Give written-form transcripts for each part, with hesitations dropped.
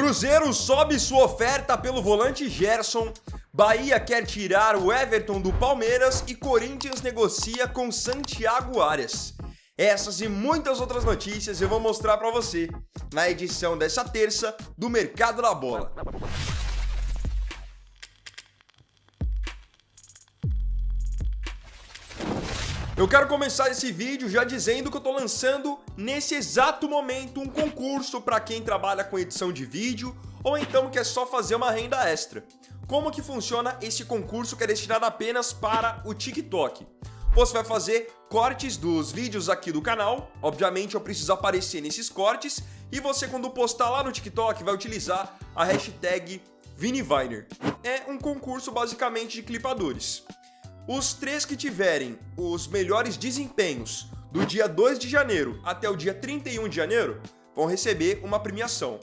Cruzeiro sobe sua oferta pelo volante Gerson, Bahia quer tirar o Everton do Palmeiras e Corinthians negocia com Santiago Arias. Essas e muitas outras notícias eu vou mostrar para você na edição dessa terça do Mercado da Bola. Eu quero começar esse vídeo já dizendo que eu estou lançando nesse exato momento um concurso para quem trabalha com edição de vídeo ou então quer só fazer uma renda extra. Como que funciona esse concurso que é destinado apenas para o TikTok? Você vai fazer cortes dos vídeos aqui do canal, obviamente eu preciso aparecer nesses cortes, e você quando postar lá no TikTok vai utilizar a hashtag ViniViner. É um concurso basicamente de clipadores. Os 3 que tiverem os melhores desempenhos do dia 2 de janeiro até o dia 31 de janeiro vão receber uma premiação.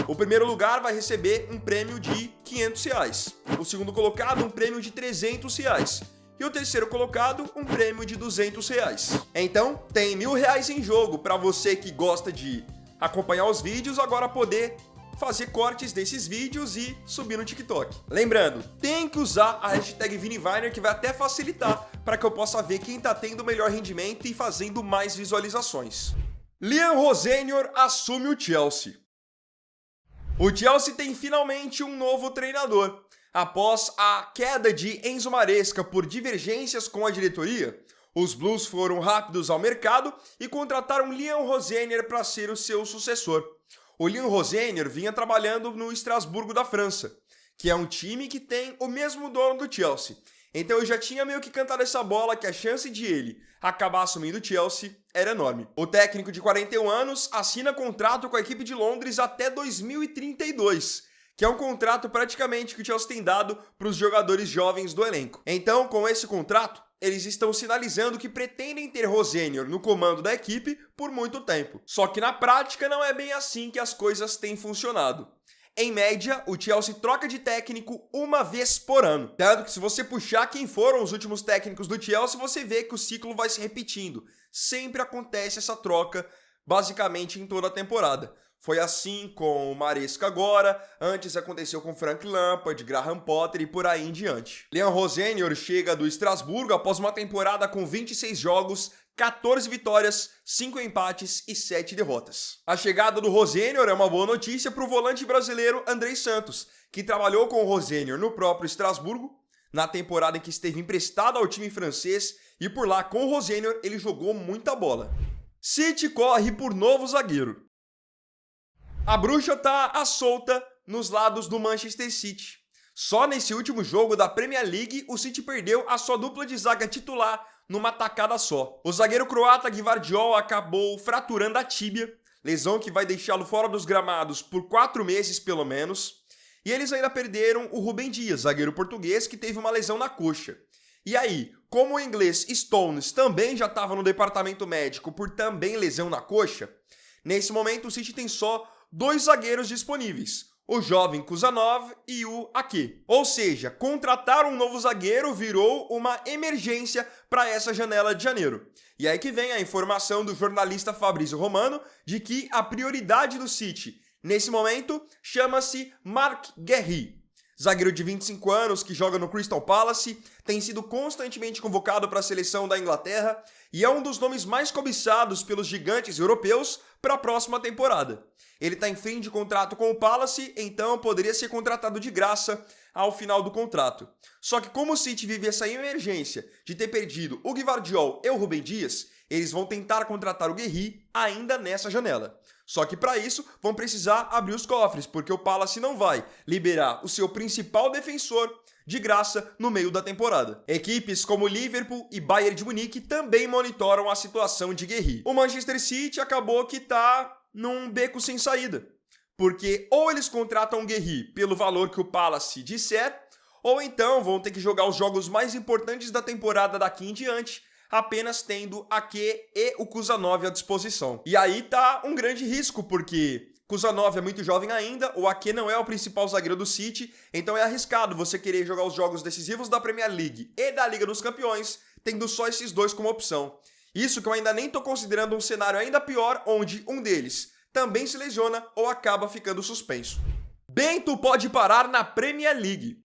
O primeiro lugar vai receber um prêmio de R$500, o segundo colocado um prêmio de R$300 e o terceiro colocado um prêmio de R$200. Então tem R$1.000 em jogo para você que gosta de acompanhar os vídeos agora poder fazer cortes desses vídeos e subir no TikTok. Lembrando, tem que usar a hashtag ViniViner que vai até facilitar para que eu possa ver quem está tendo o melhor rendimento e fazendo mais visualizações. Liam Rozenyor assume o Chelsea. O Chelsea tem finalmente um novo treinador. Após a queda de Enzo Maresca por divergências com a diretoria, os Blues foram rápidos ao mercado e contrataram Liam Rozenyor para ser o seu sucessor. O Liam Rozenyor vinha trabalhando no Estrasburgo da França, que é um time que tem o mesmo dono do Chelsea. Então eu já tinha meio que cantado essa bola que a chance de ele acabar assumindo o Chelsea era enorme. O técnico de 41 anos assina contrato com a equipe de Londres até 2032, que é um contrato praticamente que o Chelsea tem dado para os jogadores jovens do elenco. Então, com esse contrato, eles estão sinalizando que pretendem ter Rozenyor no comando da equipe por muito tempo. Só que na prática não é bem assim que as coisas têm funcionado. Em média, o Chelsea troca de técnico uma vez por ano. Tanto que se você puxar quem foram os últimos técnicos do Chelsea, você vê que o ciclo vai se repetindo. Sempre acontece essa troca, basicamente em toda a temporada. Foi assim com o Maresca agora, antes aconteceu com Frank Lampard, Graham Potter e por aí em diante. Liam Rozenyor chega do Estrasburgo após uma temporada com 26 jogos, 14 vitórias, 5 empates e 7 derrotas. A chegada do Rozenyor é uma boa notícia para o volante brasileiro Andrei Santos, que trabalhou com o Rozenyor no próprio Estrasburgo, na temporada em que esteve emprestado ao time francês, e por lá com o Rozenyor ele jogou muita bola. City corre por novo zagueiro. A bruxa tá à solta nos lados do Manchester City. Só nesse último jogo da Premier League, o City perdeu a sua dupla de zaga titular numa tacada só. O zagueiro croata Gvardiol acabou fraturando a tíbia, lesão que vai deixá-lo fora dos gramados por 4 meses pelo menos. E eles ainda perderam o Rúben Dias, zagueiro português, que teve uma lesão na coxa. E aí, como o inglês Stones também já estava no departamento médico por também lesão na coxa, nesse momento o City tem só 2 zagueiros disponíveis, o jovem Kusanov e o Ake. Ou seja, contratar um novo zagueiro virou uma emergência para essa janela de janeiro. E aí que vem a informação do jornalista Fabrício Romano de que a prioridade do City, nesse momento, chama-se Marc Guéhi. Zagueiro de 25 anos que joga no Crystal Palace, tem sido constantemente convocado para a seleção da Inglaterra e é um dos nomes mais cobiçados pelos gigantes europeus para a próxima temporada. Ele está em fim de contrato com o Palace, então poderia ser contratado de graça ao final do contrato. Só que como o City vive essa emergência de ter perdido o Gvardiol e o Rúben Dias, eles vão tentar contratar o Guéhi ainda nessa janela. Só que para isso vão precisar abrir os cofres, porque o Palace não vai liberar o seu principal defensor de graça no meio da temporada. Equipes como Liverpool e Bayern de Munique também monitoram a situação de Guéhi. O Manchester City acabou que tá num beco sem saída, porque ou eles contratam o Guéhi pelo valor que o Palace disser, ou então vão ter que jogar os jogos mais importantes da temporada daqui em diante, apenas tendo Ake e o Kusanov à disposição. E aí tá um grande risco, porque Kusanov é muito jovem ainda, o Ake não é o principal zagueiro do City, então é arriscado você querer jogar os jogos decisivos da Premier League e da Liga dos Campeões, tendo só esses dois como opção. Isso que eu ainda nem tô considerando um cenário ainda pior, onde um deles também se lesiona ou acaba ficando suspenso. Bento pode parar na Premier League.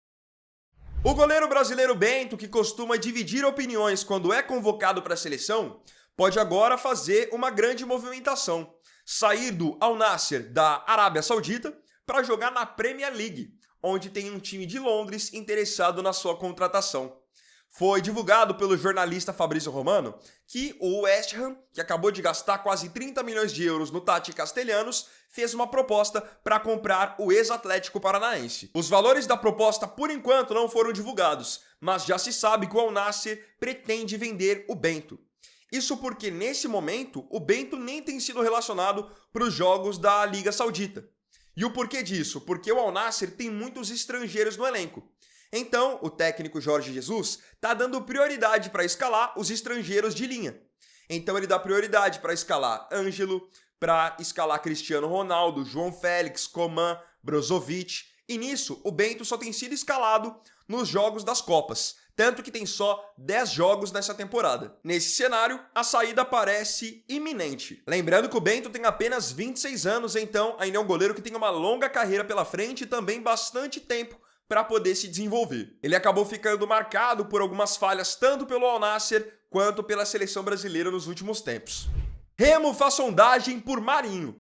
O goleiro brasileiro Bento, que costuma dividir opiniões quando é convocado para a seleção, pode agora fazer uma grande movimentação. Sair do Al Nassr da Arábia Saudita para jogar na Premier League, onde tem um time de Londres interessado na sua contratação. Foi divulgado pelo jornalista Fabrício Romano que o West Ham, que acabou de gastar quase 30 milhões de euros no Tati Castellanos, fez uma proposta para comprar o ex-Atlético Paranaense. Os valores da proposta, por enquanto, não foram divulgados, mas já se sabe que o Al Nassr pretende vender o Bento. Isso porque, nesse momento, o Bento nem tem sido relacionado para os jogos da Liga Saudita. E o porquê disso? Porque o Al Nassr tem muitos estrangeiros no elenco. Então, o técnico Jorge Jesus está dando prioridade para escalar os estrangeiros de linha. Então ele dá prioridade para escalar Ângelo, para escalar Cristiano Ronaldo, João Félix, Coman, Brozovic. E nisso, o Bento só tem sido escalado nos jogos das Copas. Tanto que tem só 10 jogos nessa temporada. Nesse cenário, a saída parece iminente. Lembrando que o Bento tem apenas 26 anos, então ainda é um goleiro que tem uma longa carreira pela frente e também bastante tempo para poder se desenvolver. Ele acabou ficando marcado por algumas falhas tanto pelo Al Nassr quanto pela seleção brasileira nos últimos tempos. Remo faz sondagem por Marinho.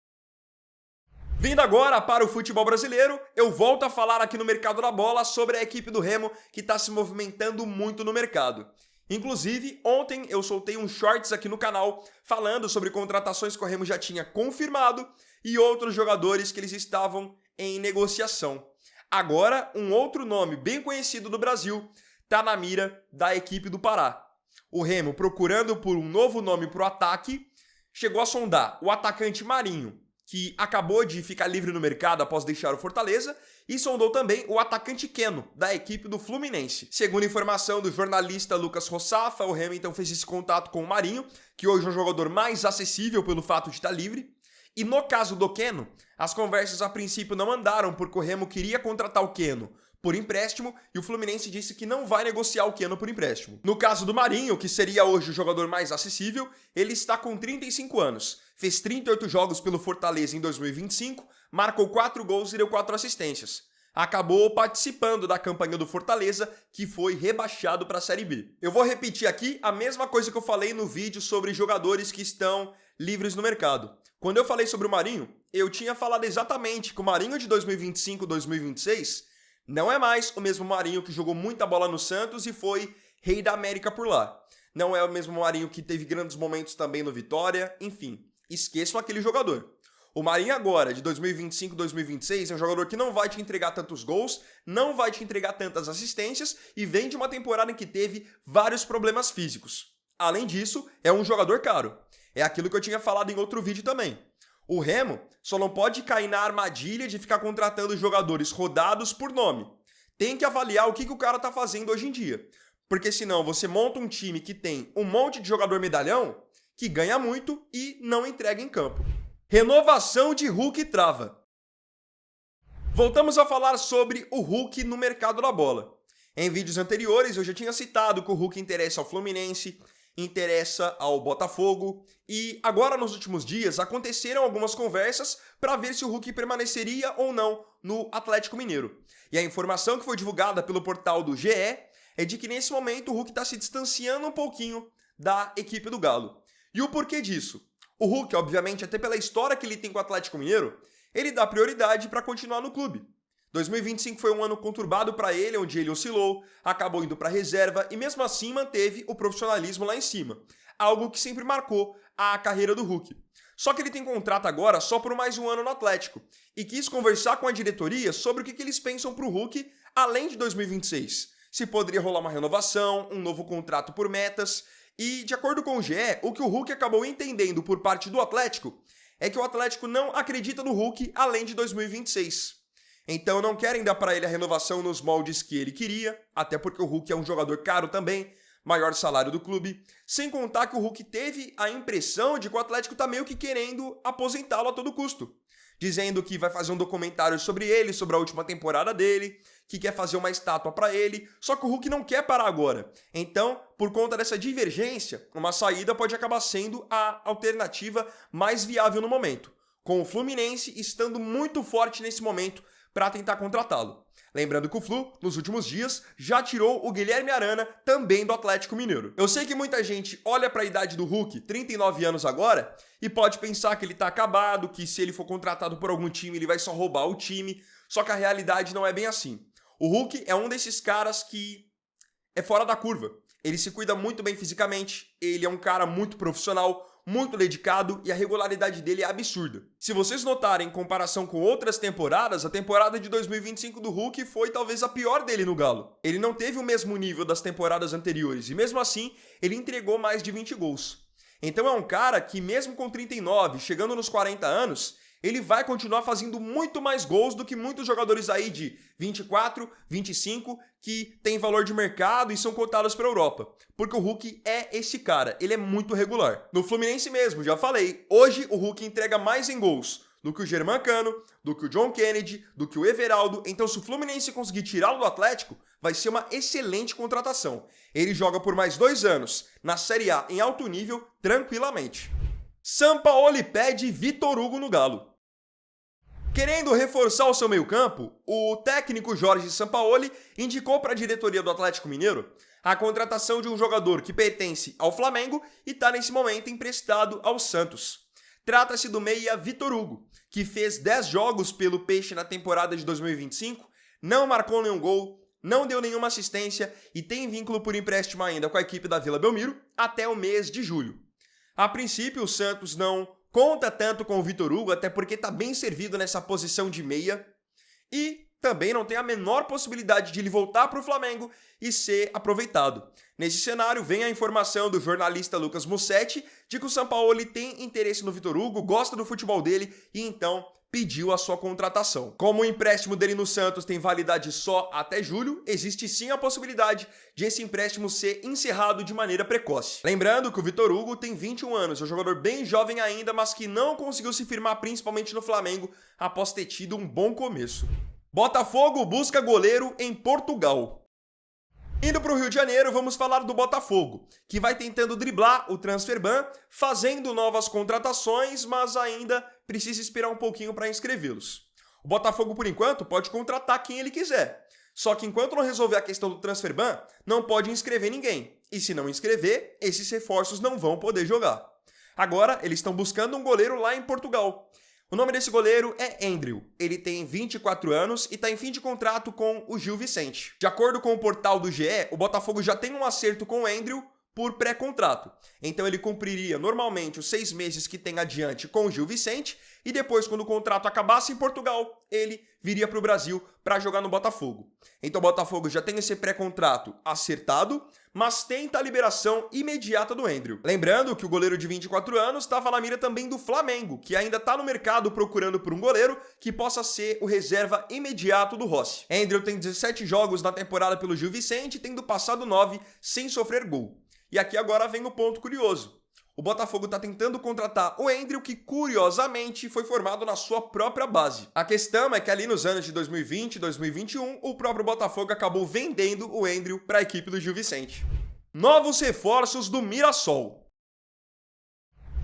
Vindo agora para o futebol brasileiro, eu volto a falar aqui no Mercado da Bola sobre a equipe do Remo que está se movimentando muito no mercado. Inclusive, ontem eu soltei um shorts aqui no canal falando sobre contratações que o Remo já tinha confirmado e outros jogadores que eles estavam em negociação. Agora, um outro nome bem conhecido do Brasil está na mira da equipe do Pará. O Remo, procurando por um novo nome para o ataque, chegou a sondar o atacante Marinho, que acabou de ficar livre no mercado após deixar o Fortaleza, e sondou também o atacante Keno, da equipe do Fluminense. Segundo informação do jornalista Lucas Rossafa, o Remo então fez esse contato com o Marinho, que hoje é um jogador mais acessível pelo fato de estar livre. E no caso do Keno, as conversas a princípio não andaram porque o Remo queria contratar o Keno por empréstimo e o Fluminense disse que não vai negociar o Keno por empréstimo. No caso do Marinho, que seria hoje o jogador mais acessível, ele está com 35 anos, fez 38 jogos pelo Fortaleza em 2025, marcou 4 gols e deu 4 assistências. Acabou participando da campanha do Fortaleza, que foi rebaixado para a Série B. Eu vou repetir aqui a mesma coisa que eu falei no vídeo sobre jogadores que estão livres no mercado. Quando eu falei sobre o Marinho, eu tinha falado exatamente que o Marinho de 2025-2026 não é mais o mesmo Marinho que jogou muita bola no Santos e foi rei da América por lá. Não é o mesmo Marinho que teve grandes momentos também no Vitória, enfim, esqueçam aquele jogador. O Marinho agora, de 2025-2026, é um jogador que não vai te entregar tantos gols, não vai te entregar tantas assistências e vem de uma temporada em que teve vários problemas físicos. Além disso, é um jogador caro. É aquilo que eu tinha falado em outro vídeo também. O Remo só não pode cair na armadilha de ficar contratando jogadores rodados por nome. Tem que avaliar o que o cara tá fazendo hoje em dia. Porque senão você monta um time que tem um monte de jogador medalhão que ganha muito e não entrega em campo. Renovação de Hulk trava. Voltamos a falar sobre o Hulk no mercado da bola. Em vídeos anteriores eu já tinha citado que o Hulk interessa ao Fluminense, interessa ao Botafogo e agora nos últimos dias aconteceram algumas conversas para ver se o Hulk permaneceria ou não no Atlético Mineiro. E a informação que foi divulgada pelo portal do GE é de que nesse momento o Hulk está se distanciando um pouquinho da equipe do Galo. E o porquê disso? O Hulk, obviamente, até pela história que ele tem com o Atlético Mineiro, ele dá prioridade para continuar no clube. 2025 foi um ano conturbado para ele, onde ele oscilou, acabou indo para a reserva e mesmo assim manteve o profissionalismo lá em cima. Algo que sempre marcou a carreira do Hulk. Só que ele tem contrato agora só por mais um ano no Atlético e quis conversar com a diretoria sobre o que eles pensam para o Hulk além de 2026. Se poderia rolar uma renovação, um novo contrato por metas. E, de acordo com o GE, o que o Hulk acabou entendendo por parte do Atlético é que o Atlético não acredita no Hulk além de 2026. Então não querem dar para ele a renovação nos moldes que ele queria, até porque o Hulk é um jogador caro também, maior salário do clube, sem contar que o Hulk teve a impressão de que o Atlético tá meio que querendo aposentá-lo a todo custo. Dizendo que vai fazer um documentário sobre ele, sobre a última temporada dele, que quer fazer uma estátua para ele, só que o Hulk não quer parar agora. Então, por conta dessa divergência, uma saída pode acabar sendo a alternativa mais viável no momento. com o Fluminense estando muito forte nesse momento para tentar contratá-lo. Lembrando que o Flu, nos últimos dias, já tirou o Guilherme Arana, também do Atlético Mineiro. Eu sei que muita gente olha para a idade do Hulk, 39 anos agora, e pode pensar que ele tá acabado, que se ele for contratado por algum time, ele vai só roubar o time, só que a realidade não é bem assim. O Hulk é um desses caras que é fora da curva. Ele se cuida muito bem fisicamente, ele é um cara muito profissional, muito dedicado e a regularidade dele é absurda. Se vocês notarem em comparação com outras temporadas, a temporada de 2025 do Hulk foi talvez a pior dele no Galo. Ele não teve o mesmo nível das temporadas anteriores e mesmo assim ele entregou mais de 20 gols. Então é um cara que mesmo com 39, chegando nos 40 anos, ele vai continuar fazendo muito mais gols do que muitos jogadores aí de 24, 25 que têm valor de mercado e são cotados para a Europa. Porque o Hulk é esse cara, ele é muito regular. No Fluminense mesmo, já falei, hoje o Hulk entrega mais em gols do que o Germancano, do que o John Kennedy, do que o Everaldo. Então se o Fluminense conseguir tirá-lo do Atlético, vai ser uma excelente contratação. Ele joga por mais 2 anos na Série A em alto nível, tranquilamente. Sampaoli pede Vitor Hugo no Galo. Querendo reforçar o seu meio-campo, o técnico Jorge Sampaoli indicou para a diretoria do Atlético Mineiro a contratação de um jogador que pertence ao Flamengo e está nesse momento emprestado ao Santos. Trata-se do meia Vitor Hugo, que fez 10 jogos pelo Peixe na temporada de 2025, não marcou nenhum gol, não deu nenhuma assistência e tem vínculo por empréstimo ainda com a equipe da Vila Belmiro até o mês de julho. A princípio, o Santos não conta tanto com o Vitor Hugo, até porque está bem servido nessa posição de meia. E também não tem a menor possibilidade de ele voltar para o Flamengo e ser aproveitado. Nesse cenário, vem a informação do jornalista Lucas Mussetti de que o Sampaoli tem interesse no Vitor Hugo, gosta do futebol dele e então pediu a sua contratação. Como o empréstimo dele no Santos tem validade só até julho, existe sim a possibilidade de esse empréstimo ser encerrado de maneira precoce. Lembrando que o Vitor Hugo tem 21 anos, é um jogador bem jovem ainda, mas que não conseguiu se firmar principalmente no Flamengo após ter tido um bom começo. Botafogo busca goleiro em Portugal. Indo para o Rio de Janeiro, vamos falar do Botafogo, que vai tentando driblar o transferban, fazendo novas contratações, mas ainda precisa esperar um pouquinho para inscrevê-los. O Botafogo, por enquanto, pode contratar quem ele quiser. Só que enquanto não resolver a questão do transferban, não pode inscrever ninguém. E se não inscrever, esses reforços não vão poder jogar. Agora, eles estão buscando um goleiro lá em Portugal. O nome desse goleiro é Andrew. Ele tem 24 anos e está em fim de contrato com o Gil Vicente. De acordo com o portal do GE, o Botafogo já tem um acerto com o Andrew por pré-contrato. Então ele cumpriria normalmente os 6 meses que tem adiante com o Gil Vicente e depois, quando o contrato acabasse em Portugal, ele viria para o Brasil para jogar no Botafogo. Então o Botafogo já tem esse pré-contrato acertado, mas tenta a liberação imediata do Andrew. Lembrando que o goleiro de 24 anos estava na mira também do Flamengo, que ainda está no mercado procurando por um goleiro que possa ser o reserva imediato do Rossi. Andrew tem 17 jogos na temporada pelo Gil Vicente, tendo passado 9 sem sofrer gol. E aqui agora vem o ponto curioso. O Botafogo está tentando contratar o Andrew, que curiosamente foi formado na sua própria base. A questão é que ali nos anos de 2020 e 2021, o próprio Botafogo acabou vendendo o Andrew para a equipe do Gil Vicente. Novos reforços do Mirassol.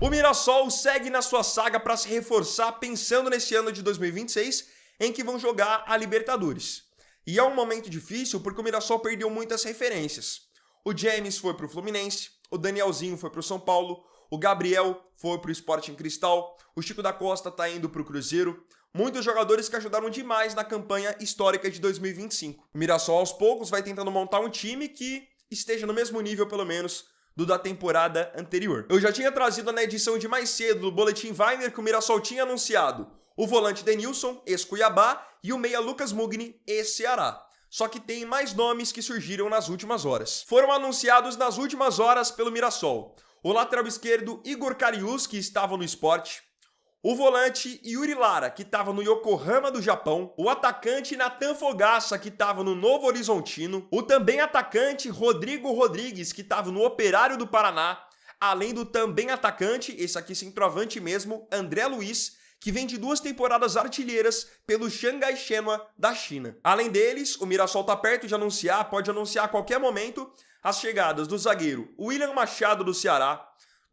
O Mirassol segue na sua saga para se reforçar pensando nesse ano de 2026, em que vão jogar a Libertadores. E é um momento difícil porque o Mirassol perdeu muitas referências. O James foi para o Fluminense, o Danielzinho foi para o São Paulo, o Gabriel foi para o Sporting Cristal, o Chico da Costa está indo para o Cruzeiro. Muitos jogadores que ajudaram demais na campanha histórica de 2025. O Mirassol, aos poucos, vai tentando montar um time que esteja no mesmo nível, pelo menos, do da temporada anterior. Eu já tinha trazido na edição de mais cedo do Boletim Weiner que o Mirassol tinha anunciado o volante Denilson, ex-Cuiabá, e o meia Lucas Mugni, ex-Ceará. Só que tem mais nomes que surgiram nas últimas horas. Foram anunciados nas últimas horas pelo Mirassol o lateral esquerdo Igor Karius, que estava no Sport, o volante Yuri Lara, que estava no Yokohama do Japão, o atacante Nathan Fogaça, que estava no Novo Horizontino, o também atacante Rodrigo Rodrigues, que estava no Operário do Paraná, além do também atacante, esse aqui centroavante mesmo, André Luiz, que vem de 2 temporadas artilheiras pelo Shanghai Shenhua da China. Além deles, o Mirassol está perto de anunciar, pode anunciar a qualquer momento, as chegadas do zagueiro William Machado do Ceará,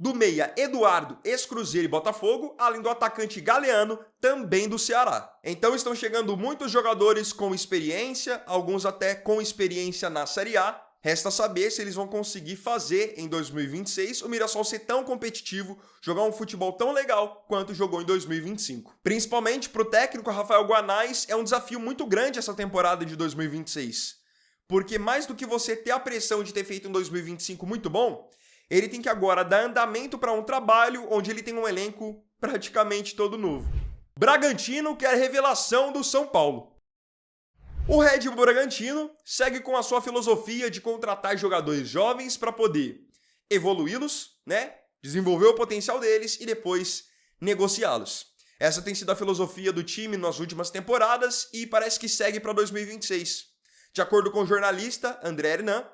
do meia Eduardo, ex-Cruzeiro e Botafogo, além do atacante Galeano, também do Ceará. Então estão chegando muitos jogadores com experiência, alguns até com experiência na Série A. Resta saber se eles vão conseguir fazer em 2026 o Mirassol ser tão competitivo, jogar um futebol tão legal quanto jogou em 2025. Principalmente para o técnico Rafael Guanais, é um desafio muito grande essa temporada de 2026. Porque mais do que você ter a pressão de ter feito um 2025 muito bom, ele tem que agora dar andamento para um trabalho onde ele tem um elenco praticamente todo novo. Bragantino quer revelação do São Paulo. O Red Bull Bragantino segue com a sua filosofia de contratar jogadores jovens para poder evoluí-los, desenvolver o potencial deles e depois negociá-los. Essa tem sido a filosofia do time nas últimas temporadas e parece que segue para 2026. De acordo com o jornalista André Hernan,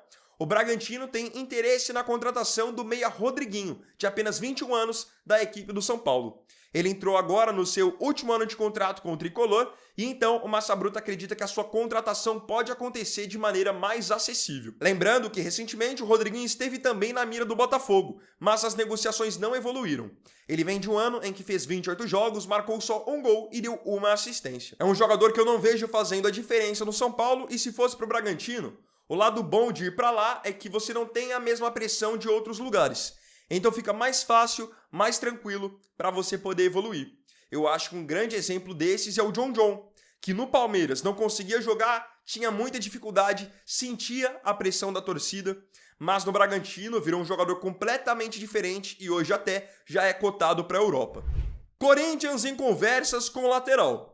o Bragantino tem interesse na contratação do meia Rodriguinho, de apenas 21 anos, da equipe do São Paulo. Ele entrou agora no seu último ano de contrato com o Tricolor e então o Massa Bruta acredita que a sua contratação pode acontecer de maneira mais acessível. Lembrando que recentemente o Rodriguinho esteve também na mira do Botafogo, mas as negociações não evoluíram. Ele vem de um ano em que fez 28 jogos, marcou só um gol e deu uma assistência. É um jogador que eu não vejo fazendo a diferença no São Paulo e se fosse para o Bragantino, o lado bom de ir para lá é que você não tem a mesma pressão de outros lugares. Então fica mais fácil, mais tranquilo para você poder evoluir. Eu acho que um grande exemplo desses é o John, que no Palmeiras não conseguia jogar, tinha muita dificuldade, sentia a pressão da torcida, mas no Bragantino virou um jogador completamente diferente e hoje até já é cotado para a Europa. Corinthians em conversas com o lateral.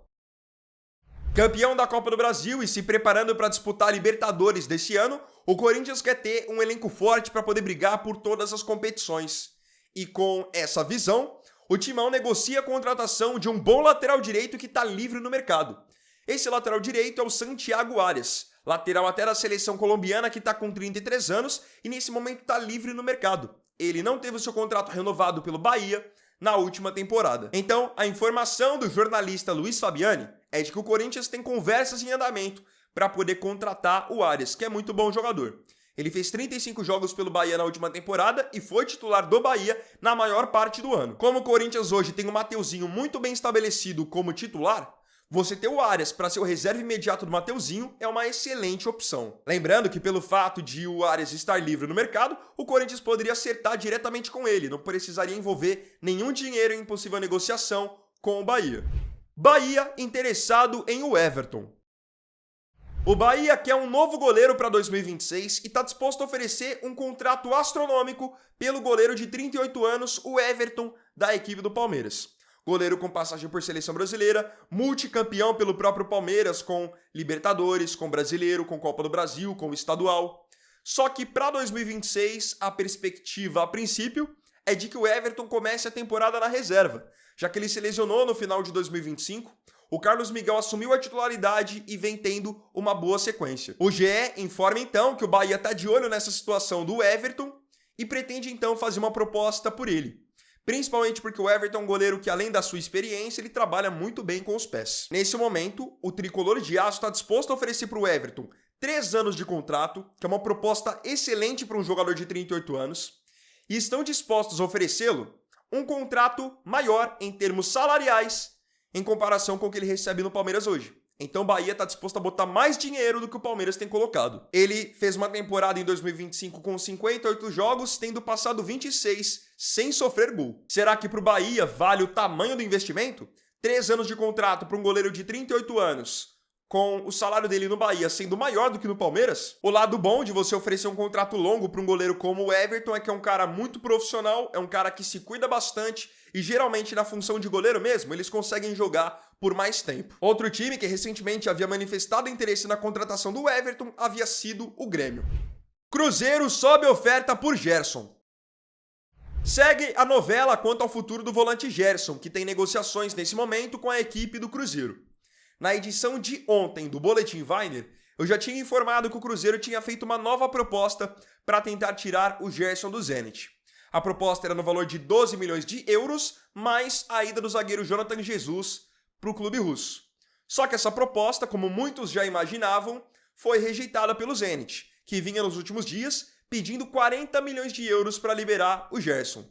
Campeão da Copa do Brasil e se preparando para disputar a Libertadores desse ano, o Corinthians quer ter um elenco forte para poder brigar por todas as competições. E com essa visão, o Timão negocia a contratação de um bom lateral direito que está livre no mercado. Esse lateral direito é o Santiago Arias, lateral até da seleção colombiana que está com 33 anos e nesse momento está livre no mercado. Ele não teve o seu contrato renovado pelo Bahia na última temporada. Então, a informação do jornalista Luiz Fabiani é de que o Corinthians tem conversas em andamento para poder contratar o Arias, que é muito bom jogador. Ele fez 35 jogos pelo Bahia na última temporada e foi titular do Bahia na maior parte do ano. Como o Corinthians hoje tem o Mateuzinho muito bem estabelecido como titular, você ter o Arias para ser o reserva imediato do Mateuzinho é uma excelente opção. Lembrando que pelo fato de o Arias estar livre no mercado, o Corinthians poderia acertar diretamente com ele, não precisaria envolver nenhum dinheiro em possível negociação com o Bahia. Bahia interessado em o Everton. O Bahia quer um novo goleiro para 2026 e está disposto a oferecer um contrato astronômico pelo goleiro de 38 anos, o Everton, da equipe do Palmeiras. Goleiro com passagem por seleção brasileira, multicampeão pelo próprio Palmeiras com Libertadores, com Brasileiro, com Copa do Brasil, com Estadual. Só que para 2026, a perspectiva a princípio é de que o Everton comece a temporada na reserva, já que ele se lesionou no final de 2025. O Carlos Miguel assumiu a titularidade e vem tendo uma boa sequência. O GE informa então que o Bahia está de olho nessa situação do Everton e pretende então fazer uma proposta por ele. Principalmente porque o Everton é um goleiro que, além da sua experiência, ele trabalha muito bem com os pés. Nesse momento, o tricolor de aço está disposto a oferecer para o Everton 3 anos de contrato, que é uma proposta excelente para um jogador de 38 anos, e estão dispostos a oferecê-lo um contrato maior em termos salariais em comparação com o que ele recebe no Palmeiras hoje. Então o Bahia está disposto a botar mais dinheiro do que o Palmeiras tem colocado. Ele fez uma temporada em 2025 com 58 jogos, tendo passado 26 sem sofrer gol. Será que para o Bahia vale o tamanho do investimento? 3 anos de contrato para um goleiro de 38 anos, com o salário dele no Bahia sendo maior do que no Palmeiras? O lado bom de você oferecer um contrato longo para um goleiro como o Everton é que é um cara muito profissional, é um cara que se cuida bastante e geralmente na função de goleiro mesmo, eles conseguem jogar por mais tempo. Outro time que recentemente havia manifestado interesse na contratação do Everton havia sido o Grêmio. Cruzeiro sobe oferta por Gerson. Segue a novela quanto ao futuro do volante Gerson, que tem negociações nesse momento com a equipe do Cruzeiro. Na edição de ontem do Boletim Weiner, eu já tinha informado que o Cruzeiro tinha feito uma nova proposta para tentar tirar o Gerson do Zenit. A proposta era no valor de 12 milhões de euros, mais a ida do zagueiro Jonathan Jesus para o clube russo. Só que essa proposta, como muitos já imaginavam, foi rejeitada pelo Zenit, que vinha nos últimos dias pedindo 40 milhões de euros para liberar o Gerson.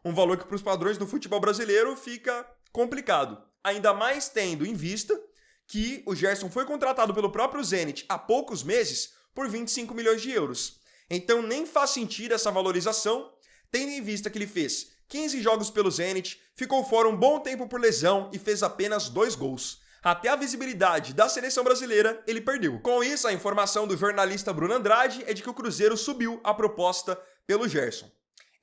Um valor que para os padrões do futebol brasileiro fica complicado. Ainda mais tendo em vista que o Gerson foi contratado pelo próprio Zenit há poucos meses por 25 milhões de euros. Então nem faz sentido essa valorização, tendo em vista que ele fez 15 jogos pelo Zenit, ficou fora um bom tempo por lesão e fez apenas 2 gols. Até a visibilidade da seleção brasileira ele perdeu. Com isso, a informação do jornalista Bruno Andrade é de que o Cruzeiro subiu a proposta pelo Gerson.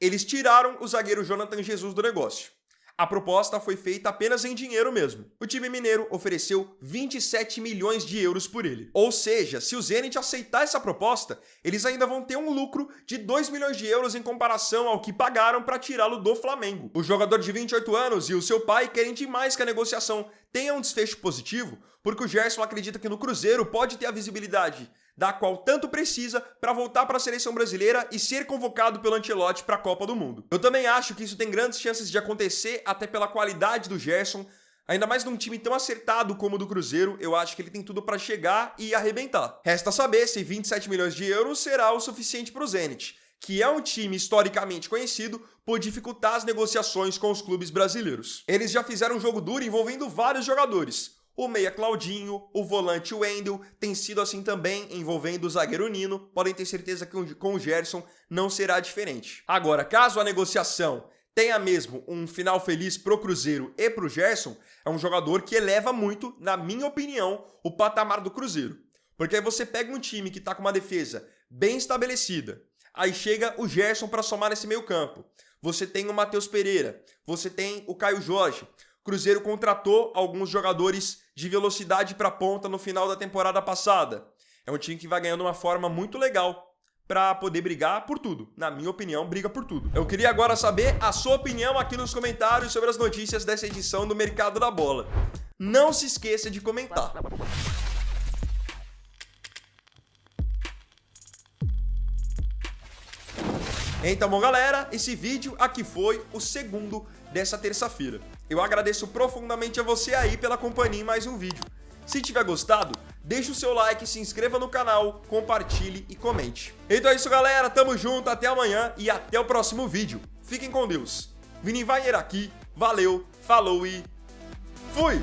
Eles tiraram o zagueiro Jonathan Jesus do negócio. A proposta foi feita apenas em dinheiro mesmo. O time mineiro ofereceu 27 milhões de euros por ele. Ou seja, se o Zenit aceitar essa proposta, eles ainda vão ter um lucro de 2 milhões de euros em comparação ao que pagaram para tirá-lo do Flamengo. O jogador de 28 anos e o seu pai querem demais que a negociação tenha um desfecho positivo, porque o Gerson acredita que no Cruzeiro pode ter a visibilidade da qual tanto precisa para voltar para a seleção brasileira e ser convocado pelo Ancelotti para a Copa do Mundo. Eu também acho que isso tem grandes chances de acontecer, até pela qualidade do Gerson, ainda mais num time tão acertado como o do Cruzeiro. Eu acho que ele tem tudo para chegar e arrebentar. Resta saber se 27 milhões de euros será o suficiente para o Zenit, que é um time historicamente conhecido por dificultar as negociações com os clubes brasileiros. Eles já fizeram um jogo duro envolvendo vários jogadores. O meia Claudinho, o volante Wendel, tem sido assim também envolvendo o zagueiro Nino. Podem ter certeza que com o Gerson não será diferente. Agora, caso a negociação tenha mesmo um final feliz pro Cruzeiro e pro Gerson, é um jogador que eleva muito, na minha opinião, o patamar do Cruzeiro. Porque aí você pega um time que tá com uma defesa bem estabelecida, aí chega o Gerson para somar nesse meio campo. Você tem o Matheus Pereira, você tem o Caio Jorge. Cruzeiro contratou alguns jogadores de velocidade para ponta no final da temporada passada. É um time que vai ganhando uma forma muito legal para poder brigar por tudo. Na minha opinião, briga por tudo. Eu queria agora saber a sua opinião aqui nos comentários sobre as notícias dessa edição do Mercado da Bola. Não se esqueça de comentar. Então, bom, galera, esse vídeo aqui foi o segundo dessa terça-feira. Eu agradeço profundamente a você aí pela companhia em mais um vídeo. Se tiver gostado, deixa o seu like, se inscreva no canal, compartilhe e comente. Então é isso, galera, tamo junto, até amanhã e até o próximo vídeo. Fiquem com Deus. Vini Wagner aqui, valeu, falou e fui!